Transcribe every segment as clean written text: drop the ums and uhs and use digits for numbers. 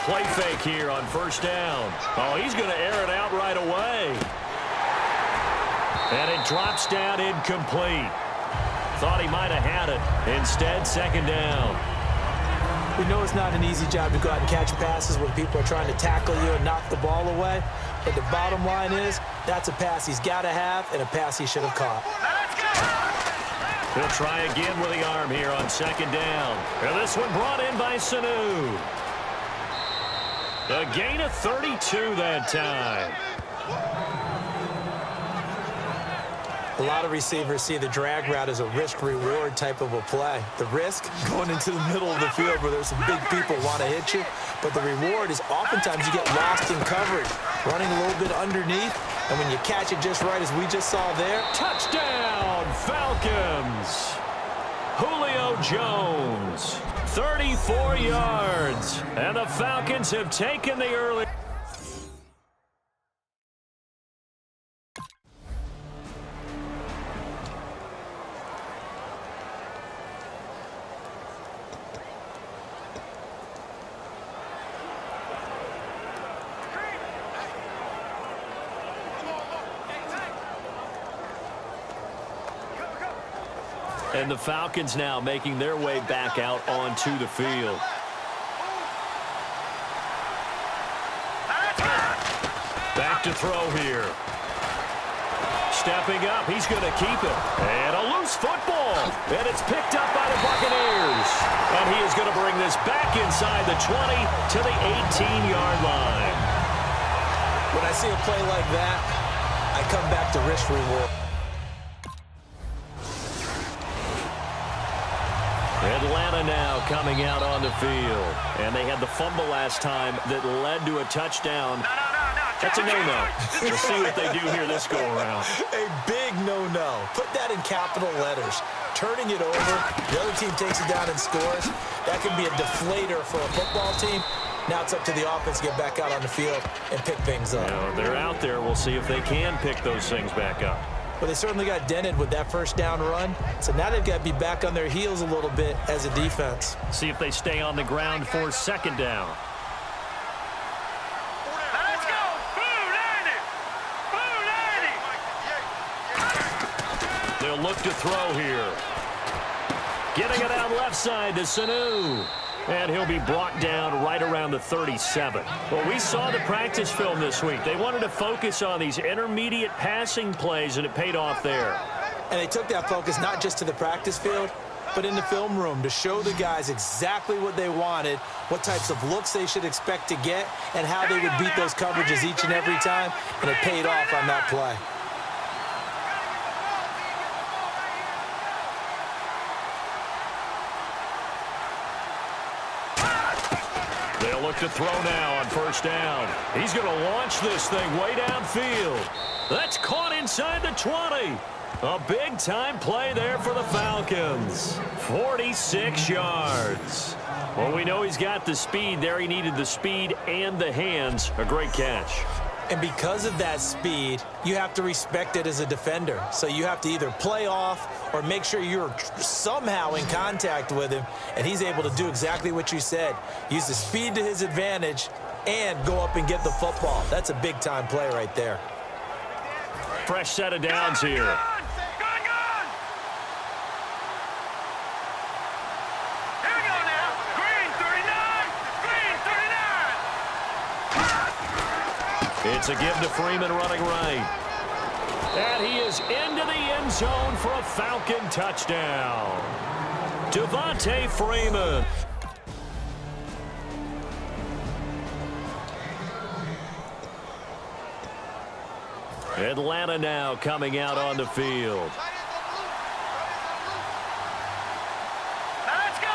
play fake here on first down. Oh, he's going to air it out right away. And it drops down incomplete. Thought he might have had it. Instead, second down. We know it's not an easy job to go out and catch passes when people are trying to tackle you and knock the ball away. But the bottom line is, that's a pass he's got to have and a pass he should have caught. He'll try again with the arm here on second down. And this one brought in by Sanu. A gain of 32 that time. A lot of receivers see the drag route as a risk-reward type of a play. The risk, going into the middle of the field where there's some big people want to hit you. But the reward is oftentimes you get lost in coverage, running a little bit underneath. And when you catch it just right, as we just saw there. Touchdown, Falcons. Julio Jones, 34 yards. And the Falcons have taken the early. And the Falcons now making their way back out onto the field. Back to throw here. Stepping up, he's going to keep it. And a loose football. And it's picked up by the Buccaneers. And he is going to bring this back inside the 20 to the 18-yard line. When I see a play like that, I come back to risk reward. Atlanta now coming out on the field. And they had the fumble last time that led to a touchdown. That's a no-no. We'll see what they do here this go-around. A big no-no. Put that in capital letters. Turning it over, the other team takes it down and scores. That could be a deflator for a football team. Now it's up to the offense to get back out on the field and pick things up. They're out there. We'll see if they can pick those things back up. Well, they certainly got dented with that first down run. So now they've got to be back on their heels a little bit as a defense. See if they stay on the ground for second down. Let's go! They'll look to throw here. Getting it out left side to Sanu. And he'll be brought down right around the 37. Well, we saw the practice film this week. They wanted to focus on these intermediate passing plays, and it paid off there. And they took that focus not just to the practice field, but in the film room to show the guys exactly what they wanted, what types of looks they should expect to get, and how they would beat those coverages each and every time. And it paid off on that play. They'll look to throw now on first down. He's going to launch this thing way downfield. That's caught inside the 20. A big-time play there for the Falcons. 46 yards. Well, we know he's got the speed there. He needed the speed and the hands. A great catch. And because of that speed, you have to respect it as a defender. So you have to either play off or make sure you're somehow in contact with him, and he's able to do exactly what you said. Use the speed to his advantage and go up and get the football. That's a big-time play right there. Fresh set of downs here. It's a give to Freeman running right. And he is into the end zone for a Falcon touchdown. Devontae Freeman. Atlanta now coming out on the field. Let's go!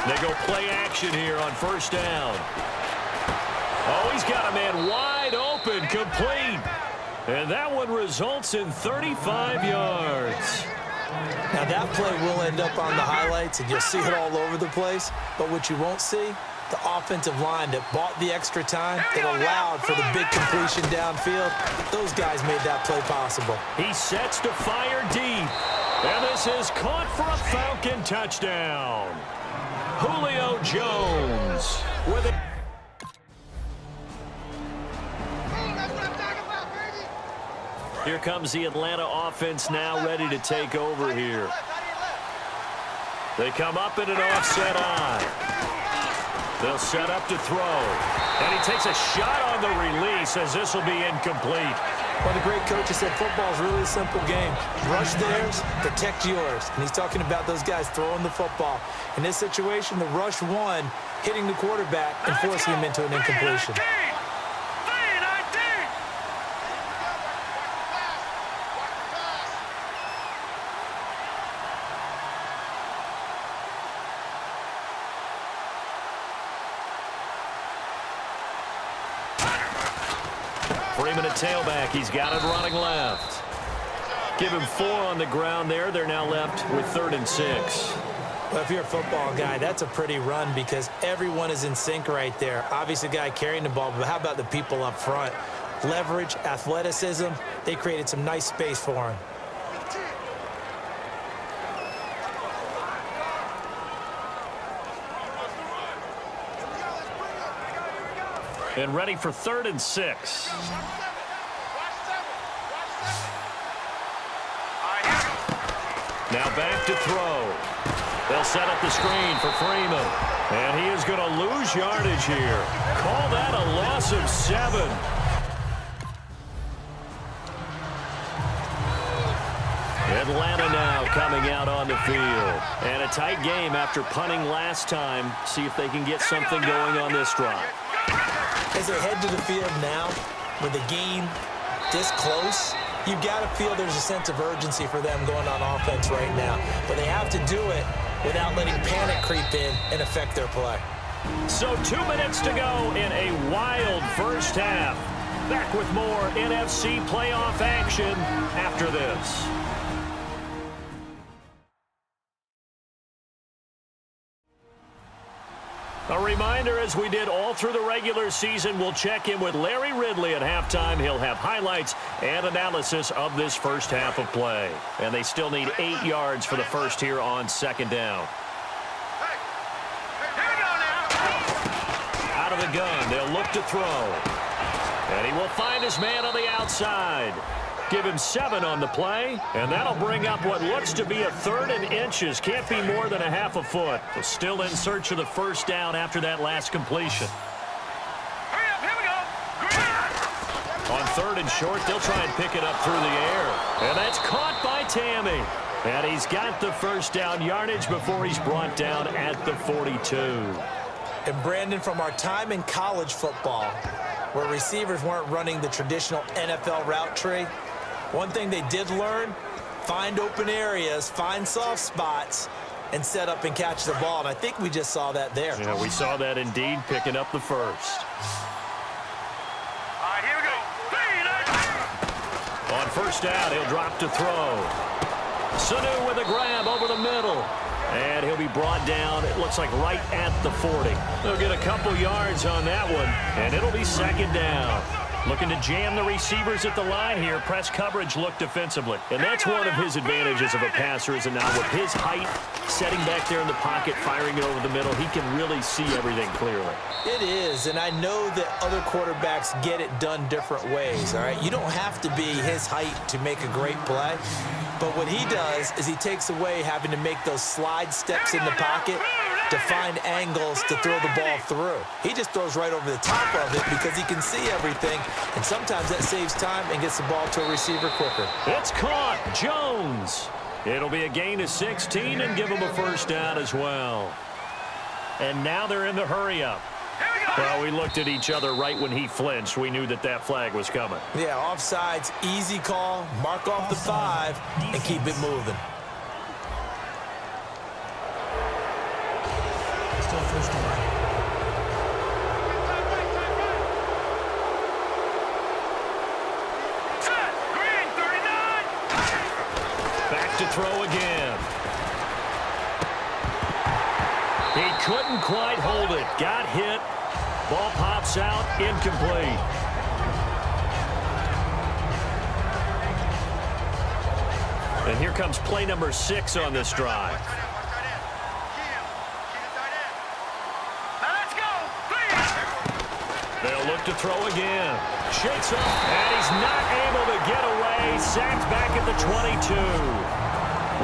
3-19! They go play action here on first down. Oh, he's got a man wide open, complete. And that one results in 35 yards. Now, that play will end up on the highlights, and you'll see it all over the place. But what you won't see, the offensive line that bought the extra time, that allowed for the big completion downfield. Those guys made that play possible. He sets to fire deep. And this is caught for a Falcon touchdown. Julio Jones with it. Here comes the Atlanta offense now ready to take over here. They come up in an offset eye. They'll set up to throw. And he takes a shot on the release as this will be incomplete. Well, the great coach has said football is really a simple game. Rush theirs, protect yours. And he's talking about those guys throwing the football. In this situation, the rush one, hitting the quarterback and forcing him into an incompletion. 3-minute tailback. He's got it running left. Give him 4 on the ground there. They're now left with 3rd and 6. Well, if you're a football guy, that's a pretty run because everyone is in sync right there. Obviously, the guy carrying the ball, but how about the people up front? Leverage, athleticism, they created some nice space for him. And ready for 3rd and 6. Now back to throw. They'll set up the screen for Freeman. And he is going to lose yardage here. Call that a loss of 7. Atlanta now coming out on the field. And a tight game after punting last time. See if they can get something going on this drive. As they head to the field now, with the game this close, you've got to feel there's a sense of urgency for them going on offense right now. But they have to do it without letting panic creep in and affect their play. So 2 minutes to go in a wild first half. Back with more NFC playoff action after this. A reminder, as we did all through the regular season, we'll check in with Larry Ridley at halftime. He'll have highlights and analysis of this first half of play. And they still need 8 yards for the first here on 2nd down. Out of the gun, they'll look to throw. And he will find his man on the outside. Give him 7 on the play, and that'll bring up what looks to be a 3rd and inches. Can't be more than a half a foot. Still in search of the first down after that last completion. Hurry up, here we go. On 3rd and short, they'll try and pick it up through the air. And that's caught by Tammy. And he's got the first down yardage before he's brought down at the 42. And Brandon, from our time in college football, where receivers weren't running the traditional NFL route tree, one thing they did learn, find open areas, find soft spots, and set up and catch the ball. And I think we just saw that there. Yeah, we saw that indeed, picking up the first. All right, here we go. On first down, he'll drop to throw. Sanu with a grab over the middle. And he'll be brought down, it looks like right at the 40. They'll get a couple yards on that one, and it'll be 2nd down. Looking to jam the receivers at the line here. Press coverage look defensively. And that's one of his advantages of a passer, is that now with his height, setting back there in the pocket, firing it over the middle, he can really see everything clearly. It is, and I know that other quarterbacks get it done different ways, all right? You don't have to be his height to make a great play. But what he does is he takes away having to make those slide steps in the pocket to find angles to throw the ball through. He just throws right over the top of it because he can see everything, and sometimes that saves time and gets the ball to a receiver quicker. It's caught. Jones. It'll be a gain of 16 and give him a first down as well. And now they're in the hurry-up. Well, we looked at each other right when he flinched. We knew that that flag was coming. Yeah, offsides, easy call, mark off the 5, and keep it moving. Still first down. Green, 39. Back to throw again. He couldn't quite hold it. Got hit. Ball pops out, incomplete. And here comes play number 6 on this drive. They'll look to throw again. Shakes up, and he's not able to get away. Sacked back at the 22.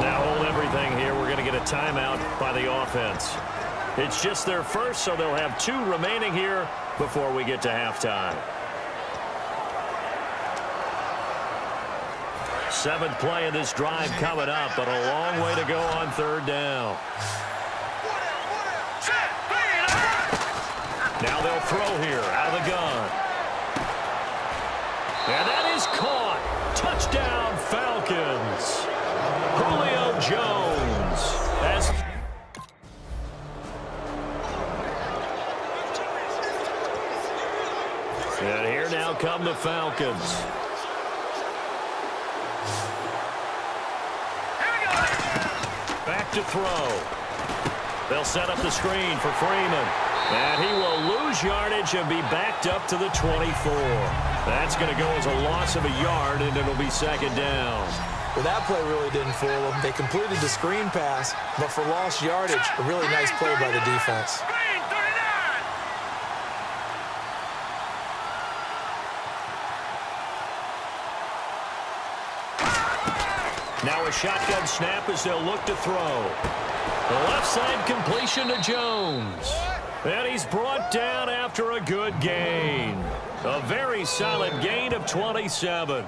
Now hold everything here. We're going to get a timeout by the offense. It's just their first, so they'll have 2 remaining here before we get to halftime. 7th play of this drive coming up, but a long way to go on 3rd down. Now they'll throw here out of the gun. And that is caught. Touchdown, Falcons. Julio Jones. And here now come the Falcons. Back to throw. They'll set up the screen for Freeman. And he will lose yardage and be backed up to the 24. That's going to go as a loss of a yard, and it'll be 2nd down. Well, that play really didn't fool them. They completed the screen pass, but for lost yardage, a really nice play by the defense. Now a shotgun snap as they'll look to throw. The left side completion to Jones. And he's brought down after a good gain. A very solid gain of 27.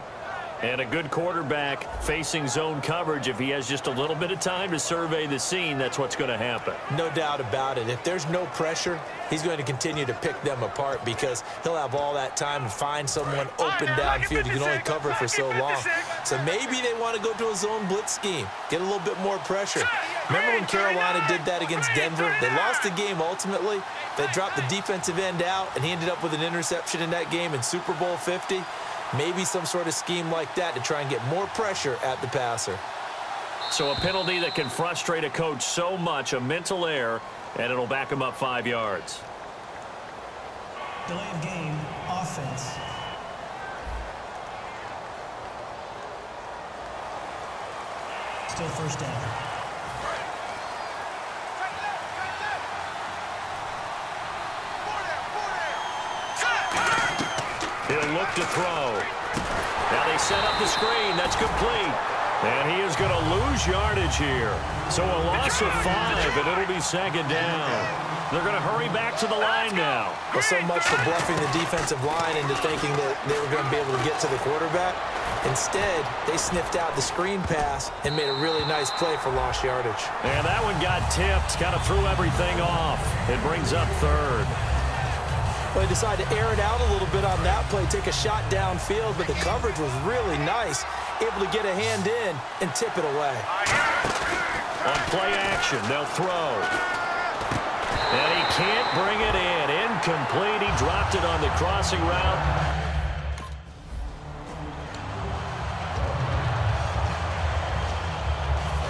And a good quarterback facing zone coverage. If he has just a little bit of time to survey the scene, that's what's going to happen. No doubt about it. If there's no pressure, he's going to continue to pick them apart because he'll have all that time to find someone open downfield. You can only cover for so long. So maybe they want to go to a zone blitz scheme, get a little bit more pressure. Remember when Carolina did that against Denver? They lost the game ultimately. They dropped the defensive end out, and he ended up with an interception in that game in Super Bowl 50. Maybe some sort of scheme like that to try and get more pressure at the passer. So a penalty that can frustrate a coach so much, a mental error, and it'll back him up 5 yards. Delay of game, offense. Still 1st down. He'll look to throw. Now they set up the screen. That's complete. And he is going to lose yardage here. So a loss of 5, and it'll be 2nd down. They're going to hurry back to the line now. Well, so much for bluffing the defensive line into thinking that they were going to be able to get to the quarterback. Instead, they sniffed out the screen pass and made a really nice play for lost yardage. And that one got tipped, kind of threw everything off. It brings up 3rd. Well, they decided to air it out a little bit on that play, take a shot downfield, but the coverage was really nice, able to get a hand in and tip it away. On play action, they'll throw. And he can't bring it in. Incomplete. He dropped it on the crossing route.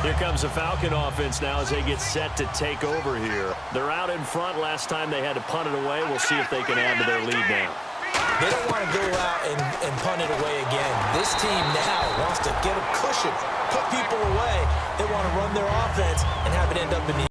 Here comes the Falcon offense now as they get set to take over here. They're out in front. Last time they had to punt it away. We'll see if they can add to their lead now. They don't want to go out and punt it away again. This team now wants to get a cushion, put people away. They want to run their offense and have it end up in the